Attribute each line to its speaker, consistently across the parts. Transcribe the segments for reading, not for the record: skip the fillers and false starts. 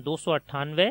Speaker 1: 298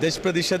Speaker 2: 10%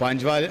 Speaker 2: 5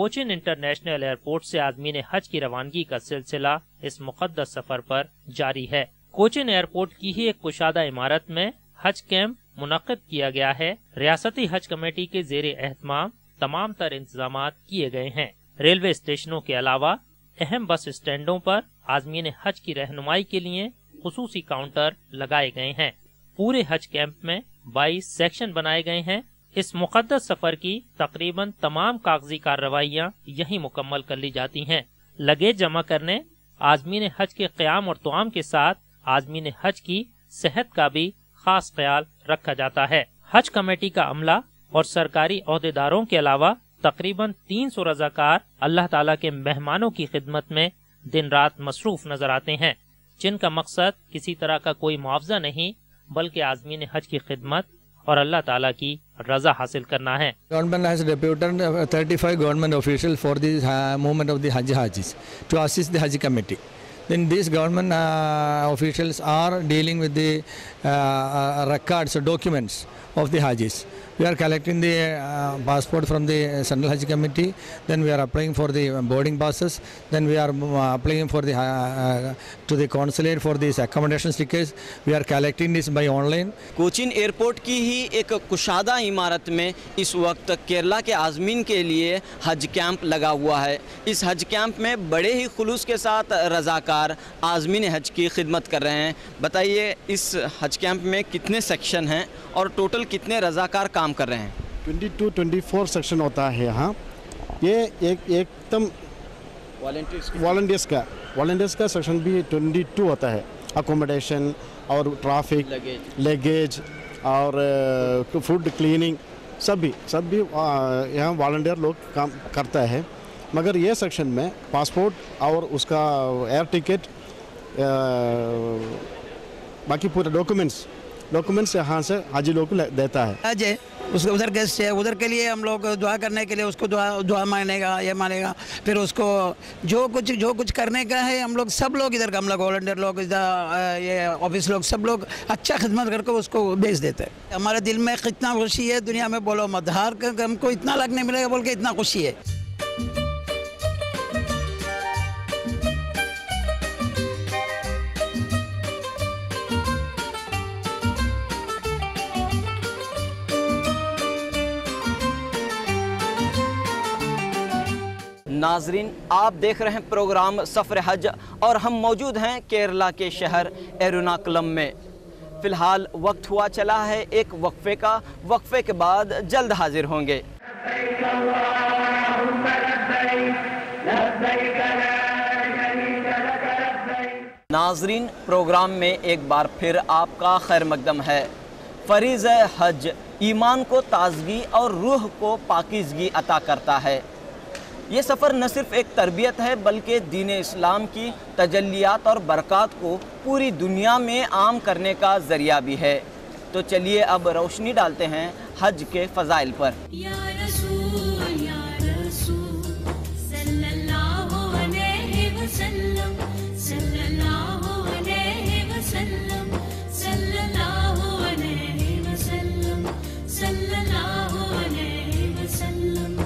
Speaker 1: کوچن international airport سے عازمین حج کی روانگی کا سلسلہ اس مقدس سفر پر جاری ہے۔ کوچن ایئرپورٹ کی ہی ایک کشادہ عمارت میں حج کیمپ منعقد کیا گیا ہے۔ ریاستی حج کمیٹی کے زیر اہتمام تمام تر انتظامات کیے گئے ہیں۔ ریلوے اسٹیشنوں کے علاوہ اہم بس اسٹینڈوں پر عازمین حج کی رہنمائی کے لیے خصوصی کاؤنٹر لگائے گئے ہیں۔ پورے حج کیمپ میں 22 سیکشن بنائے گئے ہیں۔ اس مقدس سفر کی تقریباً تمام کاغذی کارروائیاں یہیں مکمل کر لی جاتی ہیں۔ لگیج جمع کرنے، عازمین حج کے قیام اور طعام کے ساتھ عازمین حج کی صحت کا بھی خاص خیال رکھا جاتا ہے۔ حج کمیٹی کا عملہ اور سرکاری عہدیداروں کے علاوہ تقریباً 300 رضاکار اللہ تعالیٰ کے مہمانوں کی خدمت میں دن رات مصروف نظر آتے ہیں، جن کا مقصد کسی طرح کا کوئی معاوضہ نہیں بلکہ عازمین حج کی خدمت اور اللہ تعالیٰ کی رضا حاصل کرنا ہے۔
Speaker 3: Government has deputed 35 government officials for the movement of the Hajis to assist the Hajj committee. Then these government officials are dealing with the records or documents of the Hajis. We are collecting the passport from the Central Hajj Committee. Then we are applying for the boarding passes. Then we are applying for the to the consulate for these accommodation stickers. We are collecting this by online.
Speaker 4: کوچن airport کی ہی ایک کشادہ عمارت میں اس وقت کیرلا کے عازمین کے لیے حج کیمپ لگا ہوا ہے۔ اس حج کیمپ میں بڑے ہی خلوص کے ساتھ رضاکار عازمین حج کی خدمت کر رہے ہیں۔ بتائیے اس حج کیمپ میں کتنے سیکشن ہیں اور ٹوٹل کتنے رضاکار کام کر رہے ہیں؟
Speaker 5: 22-24 سیکشن ہوتا ہے یہاں۔ یہ ایک دم والنٹیئرس کا سیکشن بھی 22 ہوتا ہے۔ اکوموڈیشن اور ٹرافک، لیگیج اور فوڈ کلیننگ سب بھی یہاں والنٹیئر لوگ کام کرتا ہے۔ مگر یہ سیکشن میں پاسپورٹ اور اس کا ایئر ٹکٹ، باقی پورے ڈاکومنٹس یہاں سے حاجی لوگ کو دیتا ہے۔
Speaker 6: حج ہے اس کو ادھر گیسٹ ہے، ادھر کے لیے ہم لوگ دعا کرنے کے لیے اس کو دعا مانگنے گا، یہ مانے گا، پھر اس کو جو کچھ کرنے کا ہے ہم لوگ سب لوگ ادھر کا، ہم لوگ والنٹیئر لوگ ادھر یہ آفس لوگ سب لوگ اچھا خدمت کر کے اس کو بھیج دیتے ہیں۔ ہمارے دل میں کتنا خوشی ہے، دنیا میں بولو مت، ہر ہم کو اتنا لگنے ملے گا بول کے اتنا خوشی ہے۔
Speaker 4: ناظرین، آپ دیکھ رہے ہیں پروگرام سفر حج اور ہم موجود ہیں کیرلا کے شہر ایروناکلم میں۔ فی الحال وقت ہوا چلا ہے ایک وقفے کا، وقفے کے بعد جلد حاضر ہوں گے۔ ناظرین، پروگرام میں ایک بار پھر آپ کا خیر مقدم ہے۔ فریضہ حج ایمان کو تازگی اور روح کو پاکیزگی عطا کرتا ہے۔ یہ سفر نہ صرف ایک تربیت ہے بلکہ دین اسلام کی تجلیات اور برکات کو پوری دنیا میں عام کرنے کا ذریعہ بھی ہے۔ تو چلیے اب روشنی ڈالتے ہیں حج کے فضائل پر۔
Speaker 7: یا رسول صلی اللہ علیہ وسلم، صلی اللہ علیہ وسلم، صلی اللہ علیہ وسلم، صلی اللہ علیہ وسلم۔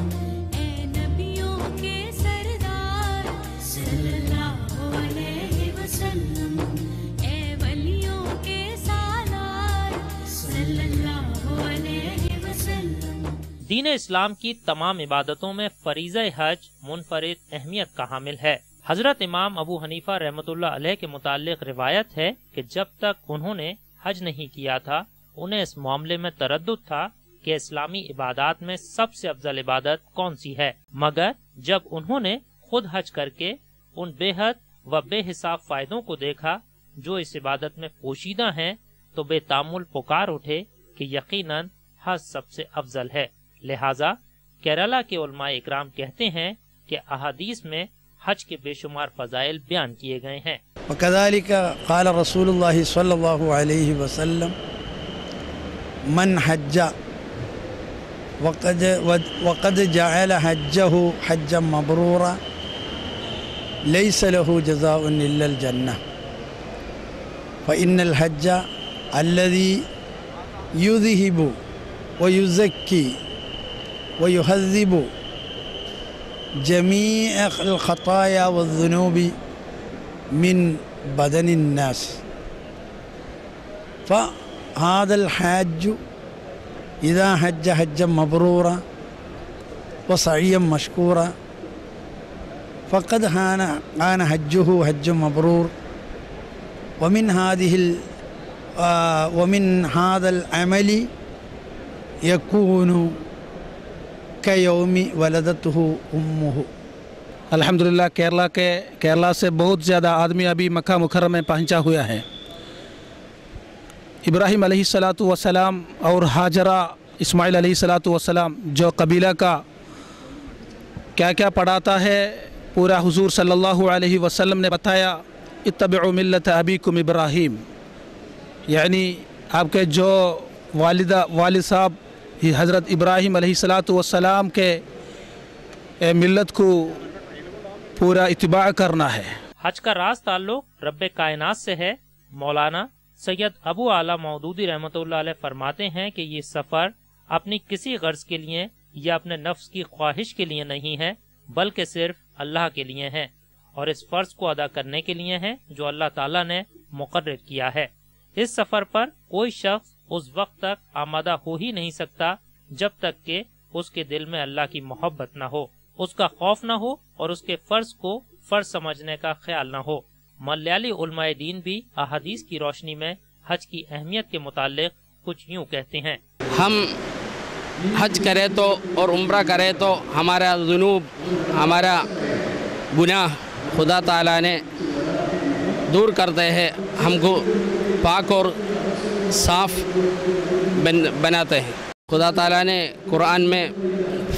Speaker 1: دین اسلام کی تمام عبادتوں میں فریضہ حج منفرد اہمیت کا حامل ہے۔ حضرت امام ابو حنیفہ رحمۃ اللہ علیہ کے متعلق روایت ہے کہ جب تک انہوں نے حج نہیں کیا تھا انہیں اس معاملے میں تردد تھا کہ اسلامی عبادات میں سب سے افضل عبادت کون سی ہے، مگر جب انہوں نے خود حج کر کے ان بے حد و بے حساب فائدوں کو دیکھا جو اس عبادت میں پوشیدہ ہیں تو بے تامل پکار اٹھے کہ یقیناً حج سب سے افضل ہے۔ لہٰذا کیرلا کے علماء اکرام کہتے ہیں کہ احادیث میں حج کے بے شمار فضائل بیان کیے گئے ہیں۔
Speaker 6: وَكَذَلِكَ قَالَ رسول اللہ صلی اللہ علیہ وسلم من حج وقد جعل حجه حجا مبرورا ليس له جزاء إلا الجنة فإن الحج الذي يذهب ويزكي ويهذب جميع الخطايا والذنوب من بدن الناس. فهذا الحاج إذا حج حجا مبرورا وسعيا مشكورا فقد كان حجه حج مبرور. ومن هذا العمل يكون كيوم ولدته أمه.
Speaker 8: الحمدللہ کیرلا سے بہت زیادہ آدمی ابھی مکہ مکرمہ میں پہنچا ہوا ہے. ابراہیم علیہ السلام اور ہاجرہ اسماعیل علیہ السلام جو قبیلہ کا کیا کیا پڑھاتا ہے پورا حضور صلی اللہ علیہ وسلم نے بتایا اتبعوا ملت ابیکم ابراہیم، یعنی آپ کے جو والد صاحب حضرت ابراہیم علیہ السلام کے ملت کو پورا اتباع کرنا ہے.
Speaker 1: حج کا راز تعلق رب کائنات سے ہے. مولانا سید ابو اعلیٰ مودودی رحمۃ اللہ علیہ فرماتے ہیں کہ یہ سفر اپنی کسی غرض کے لیے یا اپنے نفس کی خواہش کے لیے نہیں ہے، بلکہ صرف اللہ کے لیے ہے اور اس فرض کو ادا کرنے کے لیے ہے جو اللہ تعالیٰ نے مقرر کیا ہے. اس سفر پر کوئی شخص اس وقت تک آمادہ ہو ہی نہیں سکتا جب تک کہ اس کے دل میں اللہ کی محبت نہ ہو، اس کا خوف نہ ہو اور اس کے فرض کو فرض سمجھنے کا خیال نہ ہو. ملیالی علماء دین بھی احادیث کی روشنی میں حج کی اہمیت کے متعلق کچھ یوں کہتے ہیں.
Speaker 9: ہم حج کرے تو اور عمرہ کرے تو ہمارا ذنوب، ہمارا گناہ خدا تعالیٰ نے دور کرتے ہیں، ہم کو پاک اور صاف بناتے ہیں. خدا تعالیٰ نے قرآن میں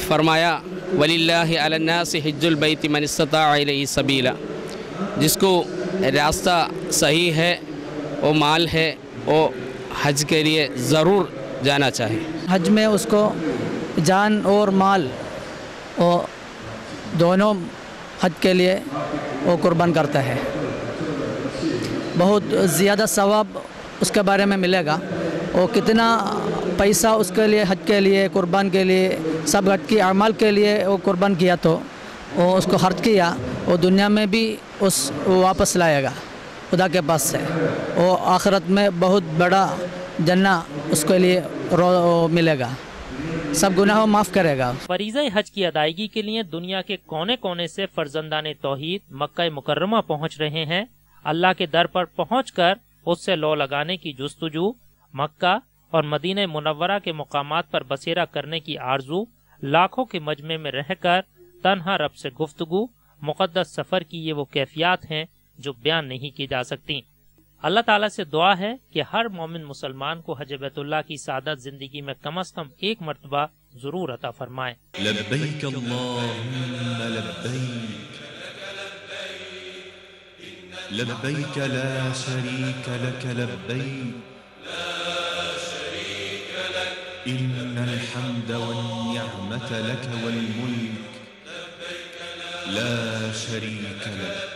Speaker 9: فرمایا وَلِلَّهِ عَلَى النَّاسِ حِجُّ الْبَيْتِ مَنِ اسْتَطَاعَ إِلَيْهِ سَبِيلًا. جس کو راستہ صحیح ہے، وہ مال ہے، وہ حج کے لیے ضرور جانا چاہیے.
Speaker 10: حج میں اس کو جان اور مال وہ دونوں حج کے لیے وہ قربان کرتا ہے. بہت زیادہ ثواب اس کے بارے میں ملے گا. وہ کتنا پیسہ اس کے لیے حج کے لیے قربان کے لیے سب حج کی اعمال کے لیے وہ قربان کیا تو وہ اس کو خرچ کیا، وہ دنیا میں بھی اس واپس لائے گا خدا کے پاس سے. وہ آخرت میں بہت بڑا جنت اس کے لیے ملے گا، سب گناہوں معاف کرے گا.
Speaker 1: فریضہ حج کی ادائیگی کے لیے دنیا کے کونے کونے سے فرزندان توحید مکہ مکرمہ پہنچ رہے ہیں. اللہ کے در پر پہنچ کر اس سے لو لگانے کی جستجو، مکہ اور مدینہ منورہ کے مقامات پر بسیرا کرنے کی آرزو، لاکھوں کے مجمع میں رہ کر تنہا رب سے گفتگو، مقدس سفر کی یہ وہ کیفیات ہیں جو بیان نہیں کی جا سکتی. اللہ تعالیٰ سے دعا ہے کہ ہر مومن مسلمان کو حج بیت اللہ کی سعادت زندگی میں کم از کم ایک مرتبہ ضرور عطا فرمائے.
Speaker 11: لبیک اللہم لبیک لبیک لا شریک لک لبیک ان الحمد والنعمت لک والملک لا شریک لک.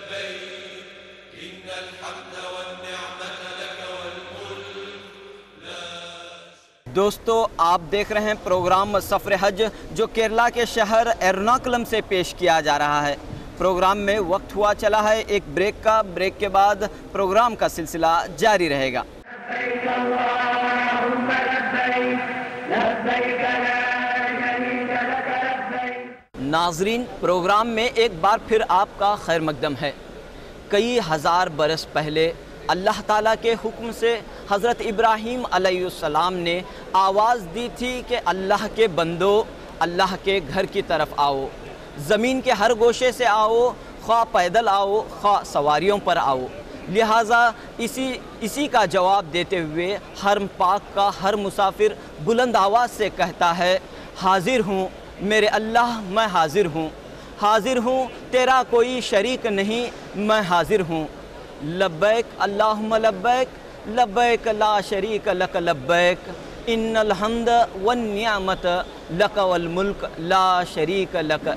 Speaker 4: دوستو آپ دیکھ رہے ہیں پروگرام سفر حج جو کیرلا کے شہر ایرناکولم سے پیش کیا جا رہا ہے. پروگرام میں وقت ہوا چلا ہے ایک بریک کا. بریک کے بعد پروگرام کا سلسلہ جاری رہے گا. ناظرین، پروگرام میں ایک بار پھر آپ کا خیر مقدم ہے. کئی ہزار برس پہلے اللہ تعالیٰ کے حکم سے حضرت ابراہیم علیہ السلام نے آواز دی تھی کہ اللہ کے بندو، اللہ کے گھر کی طرف آؤ. زمین کے ہر گوشے سے آؤ، خواہ پیدل آؤ خواہ سواریوں پر آؤ. لہٰذا اسی کا جواب دیتے ہوئے حرم پاک کا ہر مسافر بلند آواز سے کہتا ہے حاضر ہوں میرے اللہ، میں حاضر ہوں، حاضر ہوں تیرا کوئی شریک نہیں، میں حاضر ہوں. لبیک اللہم لبیک لبیک لا شریک لک لبیک ان الحمد والنعمت لک والملک لا شریک لک.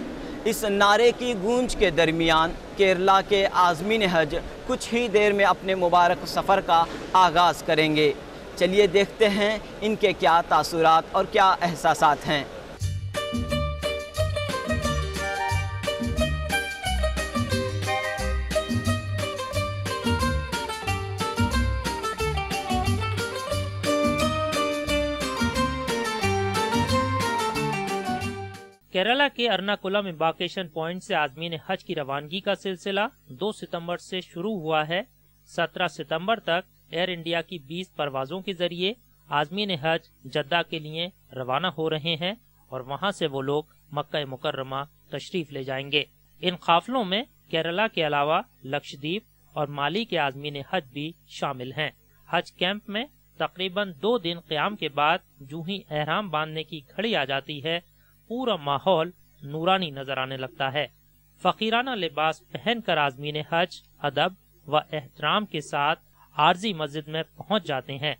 Speaker 4: اس نعرے کی گونج کے درمیان کیرلا کے عازمین حج کچھ ہی دیر میں اپنے مبارک سفر کا آغاز کریں گے. چلیے دیکھتے ہیں ان کے کیا تاثرات اور کیا احساسات ہیں.
Speaker 1: کیرلا کے ارناکولم امبارکیشن پوائنٹ سے عازمین حج کی روانگی کا سلسلہ 2 ستمبر سے شروع ہوا ہے۔ 17 ستمبر تک ایئر انڈیا کی 20 پروازوں کے ذریعے عازمین حج جدہ کے لیے روانہ ہو رہے ہیں اور وہاں سے وہ لوگ مکہ مکرمہ تشریف لے جائیں گے۔ ان قافلوں میں کیرلا کے علاوہ لکشدیپ اور مالی کے عازمین حج بھی شامل ہیں۔ حج کیمپ میں تقریباً 2 دن قیام کے بعد جو ہی احرام باندھنے کی گھڑی آ جاتی ہے، پورا ماحول نورانی نظر آنے لگتا ہے۔ فقیرانہ لباس پہن کر عازمین حج ادب و احترام کے ساتھ عارضی مسجد میں پہنچ جاتے ہیں۔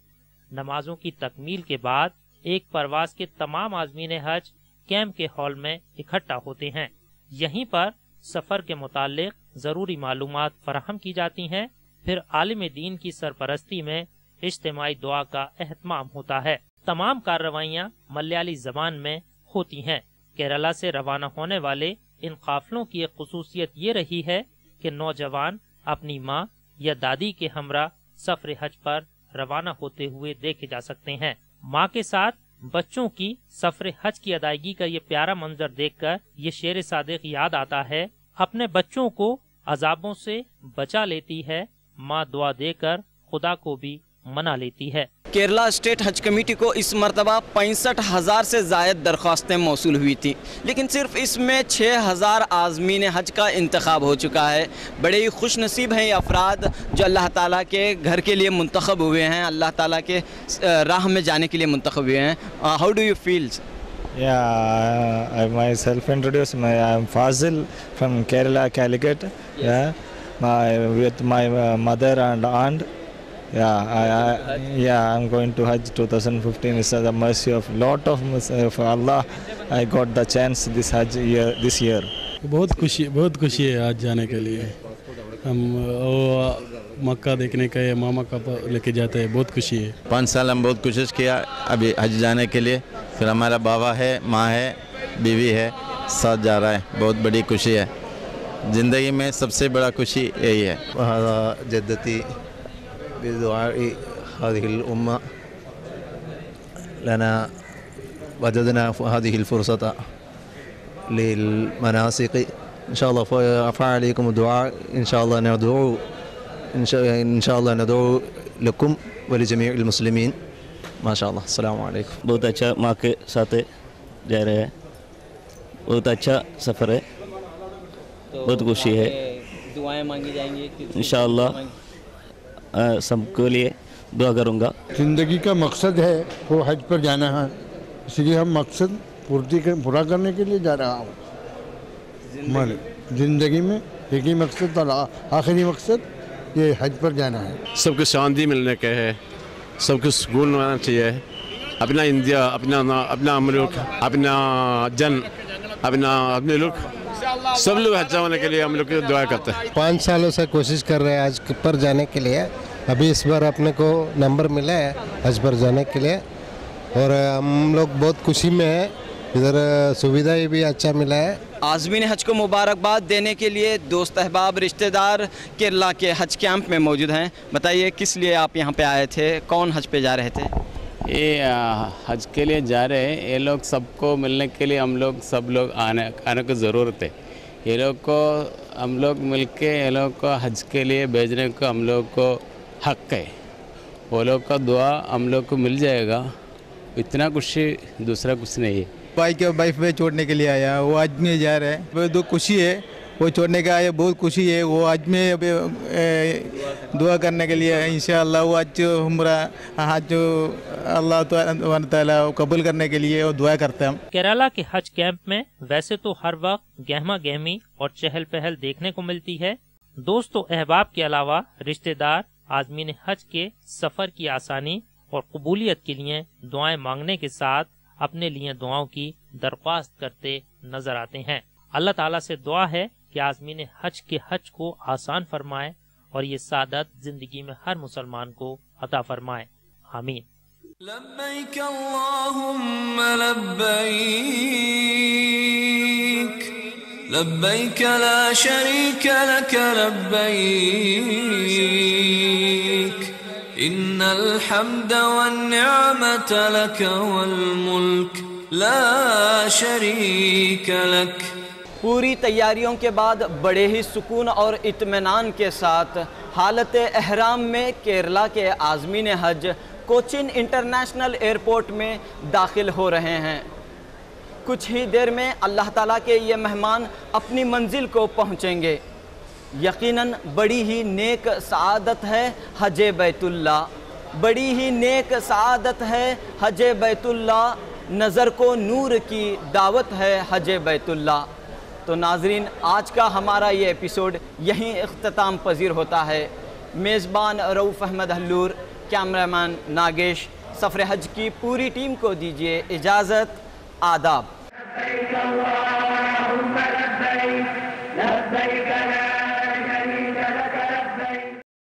Speaker 1: نمازوں کی تکمیل کے بعد ایک پرواز کے تمام عازمین حج کیمپ کے ہال میں اکٹھا ہوتے ہیں۔ یہیں پر سفر کے متعلق ضروری معلومات فراہم کی جاتی ہیں، پھر عالم دین کی سرپرستی میں اجتماعی دعا کا اہتمام ہوتا ہے۔ تمام کارروائیاں ملیالی زبان میں ہوتی ہیں۔ کیرلا سے روانہ ہونے والے ان قافلوں کی ایک خصوصیت یہ رہی ہے کہ نوجوان اپنی ماں یا دادی کے ہمراہ سفر حج پر روانہ ہوتے ہوئے دیکھے جا سکتے ہیں۔ ماں کے ساتھ بچوں کی سفر حج کی ادائیگی کا یہ پیارا منظر دیکھ کر یہ شعر صادق یاد آتا ہے، اپنے بچوں کو عذابوں سے بچا لیتی ہے ماں، دعا دے کر خدا کو بھی منا لیتی ہے۔
Speaker 4: کیرلا اسٹیٹ حج کمیٹی کو اس مرتبہ 65,000 سے زائد درخواستیں موصول ہوئی تھیں، لیکن صرف اس میں 6,000 عازمین حج کا انتخاب ہو چکا ہے۔ بڑے ہی خوش نصیب ہیں یہ افراد جو اللہ تعالیٰ کے گھر کے لیے منتخب ہوئے ہیں، اللہ تعالیٰ کے راہ میں جانے کے لیے منتخب ہوئے ہیں۔ How do you feel?
Speaker 12: Yeah, I myself introduce. I am Fazil from Kerala, Calicut.
Speaker 4: Yes.
Speaker 12: Yeah, with my mother and aunt. I'm going to Hajj 2015. It's the mercy of lot of Allah. I got the chance this Hajj this year.
Speaker 13: بہت خوشی ہے آج جانے کے لیے۔ ہم مکہ دیکھنے کا ہے، ماما کا لے کے جاتے ہیں، بہت خوشی ہے۔
Speaker 14: 5 سال ہم بہت کوشش کیا ابھی حج جانے کے لیے، پھر ہمارا بابا ہے، ماں ہے، بیوی ہے، ساتھ جا رہا ہے، بہت بڑی خوشی ہے۔ زندگی میں سب سے بڑا خوشی یہی ہے۔
Speaker 15: جدتی بدعاء هذه الأمة لنا وجدنا هذه الفرصة للمناسك إن شاء الله فعليكم الدعاء إن شاء الله ندعو إن شاء الله ندعو لكم ولجميع المسلمين ما شاء الله۔ السلام علیکم۔
Speaker 16: بہت اچھا ماں کے ساتھ جا رہے ہیں، بہت اچھا سفر ہے، بہت خوشی ہے۔
Speaker 4: دعائیں مانگی جائیں گی
Speaker 16: انشاءاللہ، سب کے لیے دعا کروں گا۔
Speaker 17: زندگی کا مقصد ہے وہ حج پر جانا ہے، اس لیے ہم مقصد پورا کرنے کے لیے جا رہا ہوں۔ زندگی میں ایک ہی مقصد تھا، آخری مقصد یہ حج پر جانا ہے۔
Speaker 18: سب کو شانتی ملنے کے ہے، سب کو سکون ملنا چاہیے، اپنا انڈیا، اپنا ملک، اپنا جن، اپنے لوگ، سب لوگ حج ہونے کے لیے ہم لوگ دعا کرتے ہیں۔
Speaker 19: 5 سالوں سے کوشش کر رہے ہیں حج پر جانے کے لیے، ابھی اس بار اپنے کو نمبر ملا ہے حج پر جانے کے لیے، اور ہم لوگ بہت خوشی میں ہیں، ادھر سویدھا بھی اچھا ملا ہے۔
Speaker 4: عازمین حج کو مبارکباد دینے کے لیے دوست احباب رشتہ دار کیرلا کے حج کیمپ میں موجود ہیں۔ بتائیے کس لیے آپ یہاں پہ آئے تھے، کون حج پہ جا رہے تھے؟
Speaker 20: یہ حج کے لیے جا رہے ہیں، یہ لوگ سب کو ملنے کے لیے ہم لوگ سب لوگ آنے کی ضرورت ہے۔ یہ لوگ کو ہم لوگ مل کے یہ لوگ کو حج کے لیے بھیجنے کو ہم لوگ کو حق ہے، وہ لوگ کا دعا ہم لوگ کو مل جائے گا، اتنا خوشی دوسرا کچھ نہیں ہے۔
Speaker 12: بھائی کے وائف میں چھوڑنے کے لیے آیا، وہ آج میں جا رہے ہیں، بہت خوشی ہے، وہ چھوڑنے کا آیا، بہت خوشی ہے، وہ آج میں دعا کرنے کے لیے انشاءاللہ وہ آج عمرہ حج اللہ تعالیٰ قبول کرنے کے لیے وہ دعا کرتے ہیں ہم۔
Speaker 1: کیرلا کے حج کیمپ میں ویسے تو ہر وقت گہما گہمی اور چہل پہل دیکھنے کو ملتی ہے۔ دوست و احباب کے علاوہ رشتہ دار عازمین حج کے سفر کی آسانی اور قبولیت کے لیے دعائیں مانگنے کے ساتھ اپنے لیے دعاؤں کی درخواست کرتے نظر آتے ہیں۔ اللہ تعالیٰ سے دعا ہے کہ عازمین حج کے حج کو آسان فرمائے اور یہ سعادت زندگی میں ہر مسلمان کو عطا فرمائے، آمین۔
Speaker 7: لبیک اللہم لبیک لبیک لا شریک لک لبیک ان الحمد والنعمت لک والملک لا شريك لك.
Speaker 4: پوری تیاریوں کے بعد بڑے ہی سکون اور اطمینان کے ساتھ حالت احرام میں کیرلا کے عازمین حج کوچن انٹرنیشنل ایئرپورٹ میں داخل ہو رہے ہیں. کچھ ہی دیر میں اللہ تعالیٰ کے یہ مہمان اپنی منزل کو پہنچیں گے. یقیناً بڑی ہی نیک سعادت ہے حج بیت اللہ، بڑی ہی نیک سعادت ہے حج بیت اللہ، نظر کو نور کی دعوت ہے حج بیت اللہ. تو ناظرین، آج کا ہمارا یہ ایپیسوڈ یہیں اختتام پذیر ہوتا ہے. میزبان رؤوف احمد ہلور، کیمرامین ناگیش، سفر حج کی پوری ٹیم کو دیجیے اجازت. آداب.